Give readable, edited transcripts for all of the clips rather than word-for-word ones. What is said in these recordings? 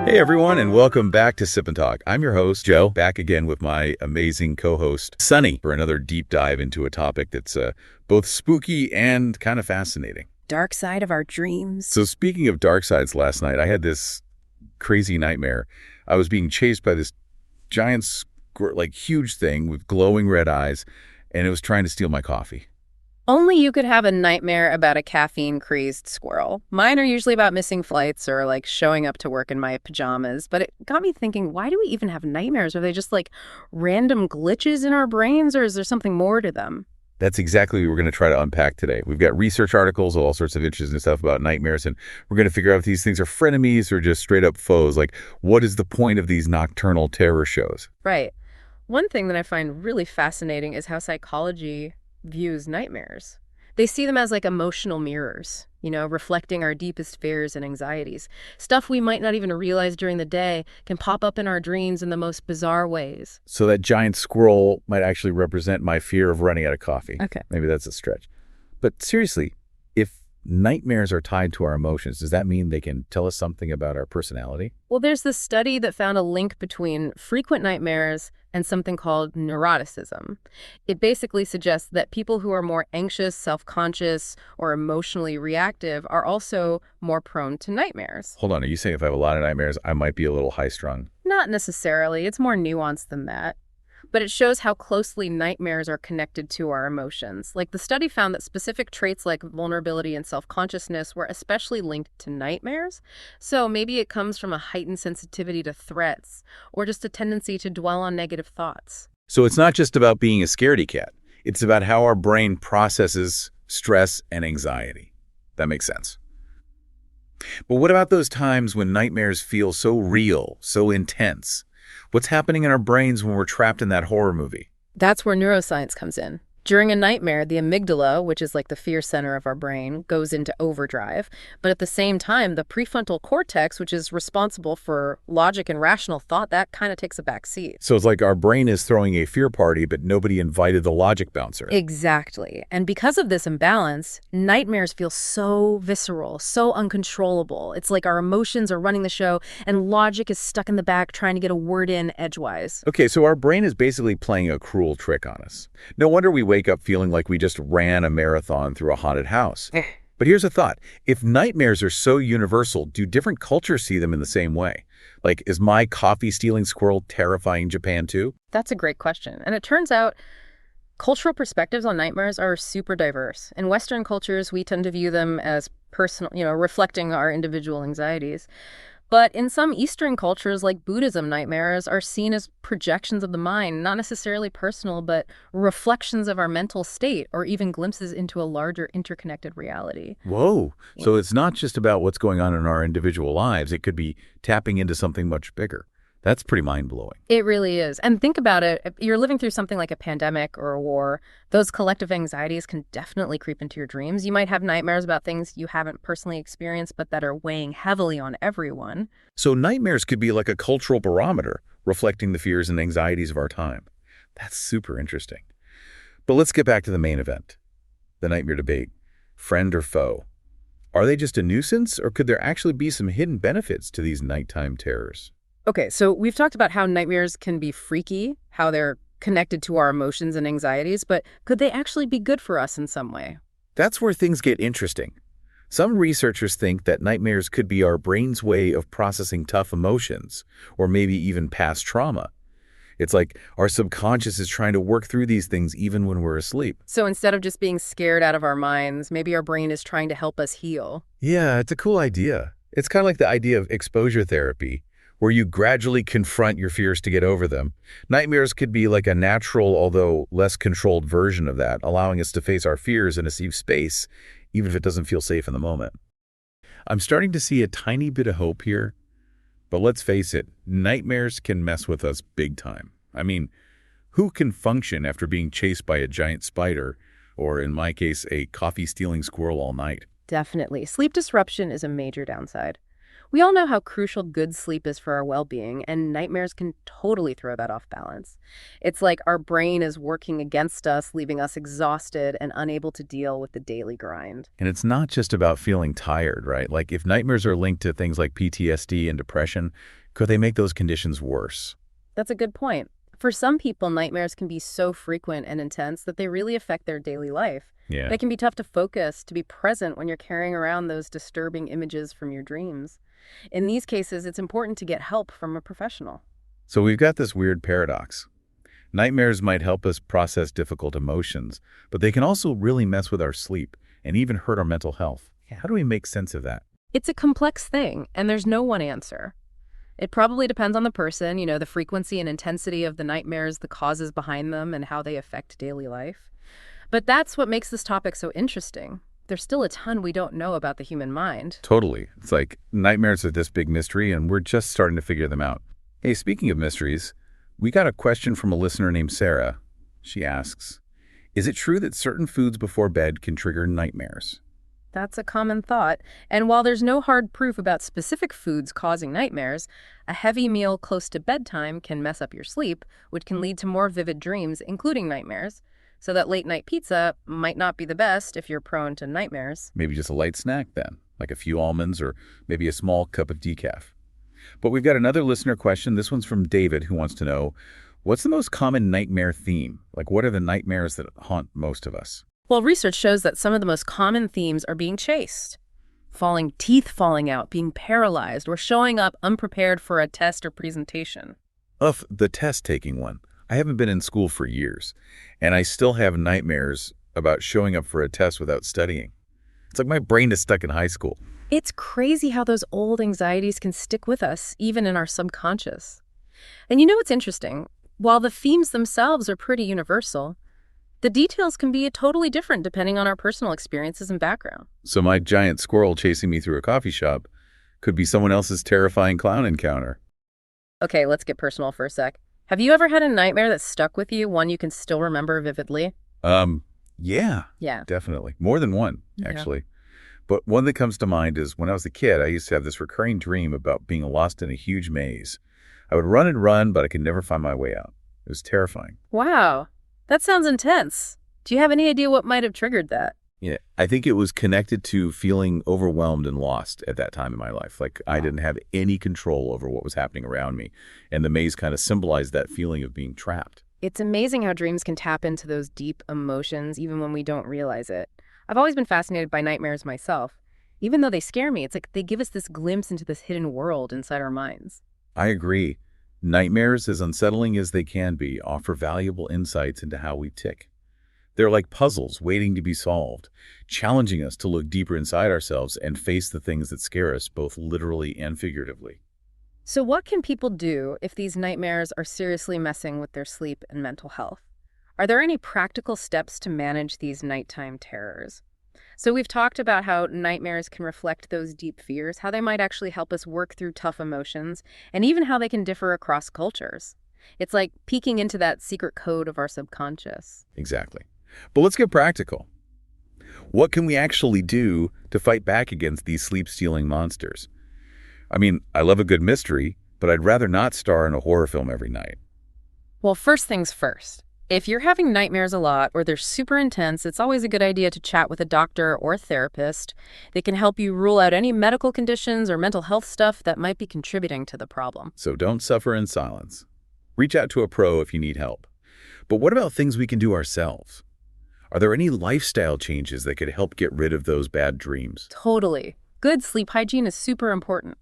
Hey everyone, and welcome back to Sip and Talk. I'm your host, Joe, back again with my amazing co-host, Sunny, for another deep dive into a topic that's both spooky and kind of fascinating. Dark side of our dreams. So speaking of dark sides, last night I had this crazy nightmare. I was being chased by this giant, huge thing with glowing red eyes, and it was trying to steal my coffee. Only you could have a nightmare about a caffeine-crazed squirrel. Mine are usually about missing flights or showing up to work in my pajamas. But it got me thinking, why do we even have nightmares? Are they just random glitches in our brains, or is there something more to them? That's exactly what we're going to try to unpack today. We've got research articles, all sorts of interesting stuff about nightmares, and we're going to figure out if these things are frenemies or just straight up foes. What is the point of these nocturnal terror shows? Right. One thing that I find really fascinating is how psychology views nightmares. They see them as emotional mirrors, reflecting our deepest fears and anxieties. Stuff we might not even realize during the day can pop up in our dreams in the most bizarre ways. So that giant squirrel might actually represent my fear of running out of coffee. Okay. Maybe that's a stretch. But seriously, if nightmares are tied to our emotions, does that mean they can tell us something about our personality? Well, there's this study that found a link between frequent nightmares and something called neuroticism. It basically suggests that people who are more anxious, self-conscious, or emotionally reactive are also more prone to nightmares. Hold on, are you saying if I have a lot of nightmares, I might be a little high-strung? Not necessarily. It's more nuanced than that. But it shows how closely nightmares are connected to our emotions. The study found that specific traits like vulnerability and self-consciousness were especially linked to nightmares. So maybe it comes from a heightened sensitivity to threats or just a tendency to dwell on negative thoughts. So it's not just about being a scaredy cat. It's about how our brain processes stress and anxiety. That makes sense. But what about those times when nightmares feel so real, so intense? What's happening in our brains when we're trapped in that horror movie? That's where neuroscience comes in. During a nightmare, the amygdala, which is the fear center of our brain, goes into overdrive. But at the same time, the prefrontal cortex, which is responsible for logic and rational thought, that kind of takes a back seat. So it's like our brain is throwing a fear party, but nobody invited the logic bouncer. Exactly. And because of this imbalance, nightmares feel so visceral, so uncontrollable. It's like our emotions are running the show, and logic is stuck in the back trying to get a word in edgewise. Okay, so our brain is basically playing a cruel trick on us. No wonder we wake up feeling like we just ran a marathon through a haunted house. But here's a thought. If nightmares are so universal, do different cultures see them in the same way? Is my coffee-stealing squirrel terrifying Japan too? That's a great question. And it turns out cultural perspectives on nightmares are super diverse. In Western cultures, we tend to view them as personal, reflecting our individual anxieties. But in some Eastern cultures, like Buddhism, nightmares are seen as projections of the mind, not necessarily personal, but reflections of our mental state, or even glimpses into a larger interconnected reality. Whoa. So it's not just about what's going on in our individual lives. It could be tapping into something much bigger. That's pretty mind-blowing. It really is. And think about it. If you're living through something like a pandemic or a war, those collective anxieties can definitely creep into your dreams. You might have nightmares about things you haven't personally experienced, but that are weighing heavily on everyone. So nightmares could be like a cultural barometer, reflecting the fears and anxieties of our time. That's super interesting. But let's get back to the main event, the nightmare debate. Friend or foe? Are they just a nuisance, or could there actually be some hidden benefits to these nighttime terrors? Okay, so we've talked about how nightmares can be freaky, how they're connected to our emotions and anxieties, but could they actually be good for us in some way? That's where things get interesting. Some researchers think that nightmares could be our brain's way of processing tough emotions, or maybe even past trauma. It's like our subconscious is trying to work through these things even when we're asleep. So instead of just being scared out of our minds, maybe our brain is trying to help us heal. Yeah, it's a cool idea. It's kind of like the idea of exposure therapy, where you gradually confront your fears to get over them. Nightmares could be like a natural, although less controlled version of that, allowing us to face our fears in a safe space, even if it doesn't feel safe in the moment. I'm starting to see a tiny bit of hope here, but let's face it, nightmares can mess with us big time. I mean, who can function after being chased by a giant spider, or in my case, a coffee-stealing squirrel all night? Definitely. Sleep disruption is a major downside. We all know how crucial good sleep is for our well-being, and nightmares can totally throw that off balance. It's like our brain is working against us, leaving us exhausted and unable to deal with the daily grind. And it's not just about feeling tired, right? Like if nightmares are linked to things like PTSD and depression, could they make those conditions worse? That's a good point. For some people, nightmares can be so frequent and intense that they really affect their daily life. Yeah. They can be tough to focus, to be present when you're carrying around those disturbing images from your dreams. In these cases, it's important to get help from a professional. So we've got this weird paradox. Nightmares might help us process difficult emotions, but they can also really mess with our sleep and even hurt our mental health. How do we make sense of that? It's a complex thing, and there's no one answer. It probably depends on the person, the frequency and intensity of the nightmares, the causes behind them, and how they affect daily life. But that's what makes this topic so interesting. There's still a ton we don't know about the human mind. Totally. It's like nightmares are this big mystery, and we're just starting to figure them out. Hey, speaking of mysteries, we got a question from a listener named Sarah. She asks, is it true that certain foods before bed can trigger nightmares? That's a common thought. And while there's no hard proof about specific foods causing nightmares, a heavy meal close to bedtime can mess up your sleep, which can lead to more vivid dreams, including nightmares. So that late-night pizza might not be the best if you're prone to nightmares. Maybe just a light snack then, like a few almonds or maybe a small cup of decaf. But we've got another listener question. This one's from David, who wants to know, what's the most common nightmare theme? Like, what are the nightmares that haunt most of us? Well, research shows that some of the most common themes are being chased. Teeth falling out, being paralyzed, or showing up unprepared for a test or presentation. The test-taking one. I haven't been in school for years, and I still have nightmares about showing up for a test without studying. It's like my brain is stuck in high school. It's crazy how those old anxieties can stick with us, even in our subconscious. And what's interesting? While the themes themselves are pretty universal, the details can be totally different depending on our personal experiences and background. So my giant squirrel chasing me through a coffee shop could be someone else's terrifying clown encounter. Okay, let's get personal for a sec. Have you ever had a nightmare that stuck with you, one you can still remember vividly? Yeah. Yeah. Definitely. More than one, actually. But one that comes to mind is when I was a kid, I used to have this recurring dream about being lost in a huge maze. I would run and run, but I could never find my way out. It was terrifying. Wow. That sounds intense. Do you have any idea what might have triggered that? Yeah, I think it was connected to feeling overwhelmed and lost at that time in my life. Like I didn't have any control over what was happening around me. And the maze kind of symbolized that feeling of being trapped. It's amazing how dreams can tap into those deep emotions even when we don't realize it. I've always been fascinated by nightmares myself. Even though they scare me, it's like they give us this glimpse into this hidden world inside our minds. I agree. Nightmares, as unsettling as they can be, offer valuable insights into how we tick. They're like puzzles waiting to be solved, challenging us to look deeper inside ourselves and face the things that scare us, both literally and figuratively. So what can people do if these nightmares are seriously messing with their sleep and mental health? Are there any practical steps to manage these nighttime terrors? So we've talked about how nightmares can reflect those deep fears, how they might actually help us work through tough emotions, and even how they can differ across cultures. It's like peeking into that secret code of our subconscious. Exactly. But let's get practical. What can we actually do to fight back against these sleep-stealing monsters? I mean, I love a good mystery, but I'd rather not star in a horror film every night. Well, first things first. If you're having nightmares a lot or they're super intense, it's always a good idea to chat with a doctor or a therapist. They can help you rule out any medical conditions or mental health stuff that might be contributing to the problem. So don't suffer in silence. Reach out to a pro if you need help. But what about things we can do ourselves? Are there any lifestyle changes that could help get rid of those bad dreams? Totally. Good sleep hygiene is super important.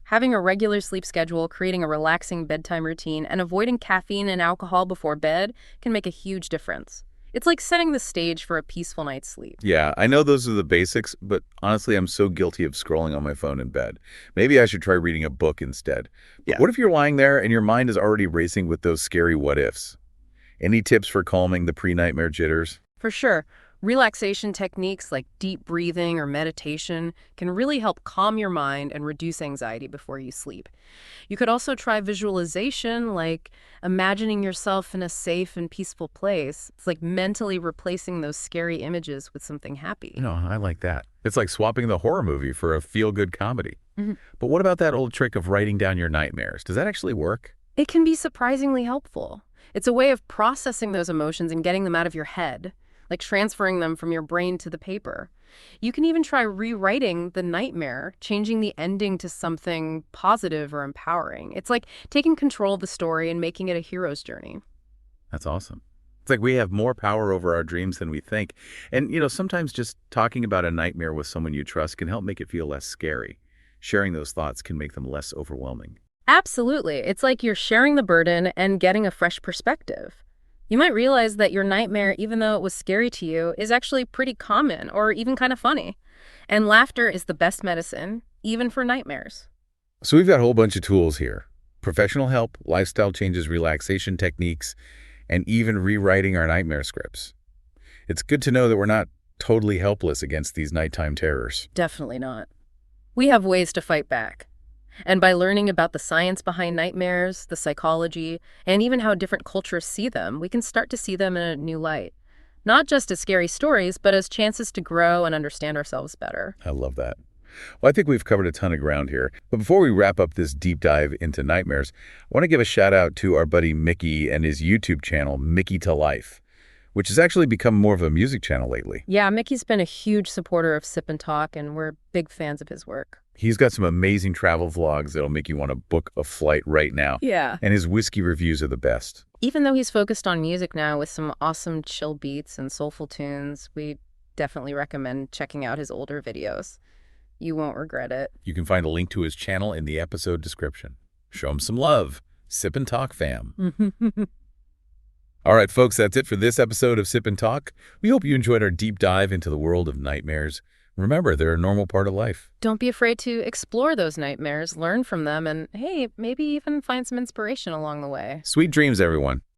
Having a regular sleep schedule, creating a relaxing bedtime routine, and avoiding caffeine and alcohol before bed can make a huge difference. It's like setting the stage for a peaceful night's sleep. Yeah, I know those are the basics, but honestly, I'm so guilty of scrolling on my phone in bed. Maybe I should try reading a book instead. Yeah. What if you're lying there and your mind is already racing with those scary what-ifs? Any tips for calming the pre-nightmare jitters? For sure. Relaxation techniques like deep breathing or meditation can really help calm your mind and reduce anxiety before you sleep. You could also try visualization, like imagining yourself in a safe and peaceful place. It's like mentally replacing those scary images with something happy. I like that. It's like swapping the horror movie for a feel-good comedy. But what about that old trick of writing down your nightmares? Does that actually work? It can be surprisingly helpful. It's a way of processing those emotions and getting them out of your head, like transferring them from your brain to the paper. You can even try rewriting the nightmare, changing the ending to something positive or empowering. It's like taking control of the story and making it a hero's journey. That's awesome. It's like we have more power over our dreams than we think. And, sometimes just talking about a nightmare with someone you trust can help make it feel less scary. Sharing those thoughts can make them less overwhelming. Absolutely. It's like you're sharing the burden and getting a fresh perspective. You might realize that your nightmare, even though it was scary to you, is actually pretty common or even kind of funny. And laughter is the best medicine, even for nightmares. So we've got a whole bunch of tools here. Professional help, lifestyle changes, relaxation techniques, and even rewriting our nightmare scripts. It's good to know that we're not totally helpless against these nighttime terrors. Definitely not. We have ways to fight back. And by learning about the science behind nightmares, the psychology, and even how different cultures see them, we can start to see them in a new light. Not just as scary stories, but as chances to grow and understand ourselves better. I love that. Well, I think we've covered a ton of ground here. But before we wrap up this deep dive into nightmares, I want to give a shout out to our buddy Micky and his YouTube channel, Mickytolife, which has actually become more of a music channel lately. Yeah, Micky's been a huge supporter of Sip&Talk, and we're big fans of his work. He's got some amazing travel vlogs that'll make you want to book a flight right now. Yeah. And his whiskey reviews are the best. Even though he's focused on music now with some awesome chill beats and soulful tunes, we definitely recommend checking out his older videos. You won't regret it. You can find a link to his channel in the episode description. Show him some love. Sip and Talk fam. All right, folks, that's it for this episode of Sip and Talk. We hope you enjoyed our deep dive into the world of nightmares. Remember, they're a normal part of life. Don't be afraid to explore those nightmares, learn from them, and hey, maybe even find some inspiration along the way. Sweet dreams, everyone.